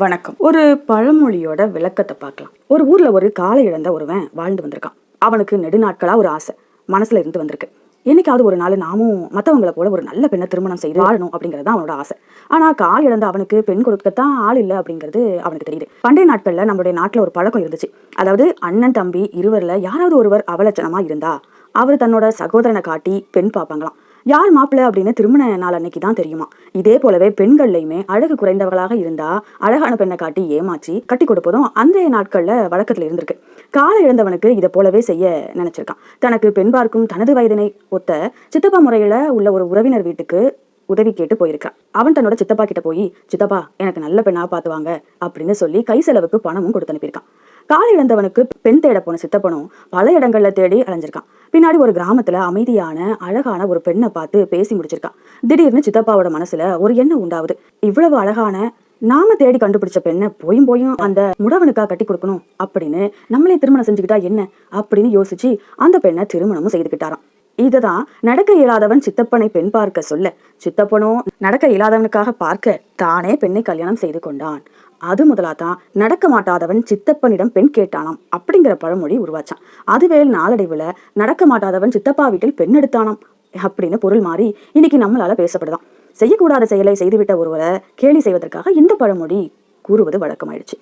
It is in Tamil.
வணக்கம். ஒரு பழமொழியோட விளக்கத்தை பார்க்கலாம். ஒரு ஊர்ல ஒரு காலை இழந்த ஒருவன் வாழ்ந்து வந்திருக்கான். அவனுக்கு நெடுநாட்களா ஒரு ஆசை மனசுல இருந்து வந்திருக்கு. என்னைக்காவது ஒரு நாள் நாமும் மற்றவங்களை போல ஒரு நல்ல பெண்ணை திருமணம் செய்து வாழணும் அப்படிங்கிறது அவனோட ஆசை. ஆனா கால் இழந்த அவனுக்கு பெண் கொடுக்கத்தான் ஆள் இல்லை அப்படிங்கிறது அவனுக்கு தெரியுது. பண்டைய நாட்கள்ல நம்மளுடைய நாட்டுல ஒரு பழக்கம் இருந்துச்சு. அதாவது அண்ணன் தம்பி இருவர்ல யாராவது ஒருவர் அவலட்சணமா இருந்தா அவர் தன்னோட சகோதரனை காட்டி பெண் பார்ப்பாங்களாம். யார் மாப்பிள்ளை அப்படின்னு திருமண நாள் அன்னைக்கு தான் தெரியுமா. இதே போலவே பெண்கள்லையுமே அழகு குறைந்தவர்களாக இருந்தா அழகான பெண்ணை காட்டி ஏமாற்றி கட்டி கொடுப்பதும் அன்றைய நாட்கள்ல வழக்கத்துல இருந்திருக்கு. காலை இழந்தவனுக்கு இதை போலவே செய்ய நினைச்சிருக்கான். தனக்கு பெண் பார்க்கும் தனது வயதினை ஒத்த சித்தப்பா முறையில உள்ள ஒரு உறவினர் வீட்டுக்கு உதவி கேட்டு போயிருக்கான். அவன் தன்னோட சித்தப்பா கிட்ட போய், சித்தப்பா எனக்கு நல்ல பெண்ணா பார்த்துவாங்க அப்படின்னு சொல்லி கை செலவுக்கு பணமும் கொடுத்து அனுப்பியிருக்கான். காலை இழந்தவனுக்கு பெண் தேட போன சித்தப்பனும் பல இடங்கள்ல தேடி அலைஞ்சிருக்கான். பின்னாடி ஒரு கிராமத்துல அமைதியான அழகான ஒரு பெண்ணை பார்த்து பேசி முடிச்சிருக்கான். திடீர்னு சித்தப்பாவோட மனசுல ஒரு எண்ணம் உண்டாவுது. இவ்வளவு அழகான நாம தேடி கண்டுபிடிச்ச பெண்ணை போயும் அந்த முடவனுக்கா கட்டி கொடுக்கணும் அப்படின்னு நம்மளே திருமணம் செஞ்சுக்கிட்டா என்ன அப்படின்னு யோசிச்சு அந்த பெண்ணை திருமணமும் செய்துக்கிட்டாராம். இதுதான் நடக்க இயலாதவன் சித்தப்பனை பெண் பார்க்க சொல்ல, சித்தப்பனோ நடக்க இயலாதவனுக்காக பார்க்க தானே பெண்ணை கல்யாணம் செய்து கொண்டான். அது முதலாதான் நடக்க மாட்டாதவன் சித்தப்பனிடம் பெண் கேட்டானாம் அப்படிங்கிற பழமொழி உருவாச்சான். அதுவே நாளடைவுல நடக்க மாட்டாதவன் சித்தப்பா வீட்டில் பெண் எடுத்தானாம் அப்படின்னு பொருள் மாறி இன்னைக்கு நம்மளால பேசப்படுதான். செய்யக்கூடாத செயலை செய்துவிட்ட ஒருவரை கேலி செய்வதற்காக இந்த பழமொழி கூறுவது வழக்கமாயிடுச்சு.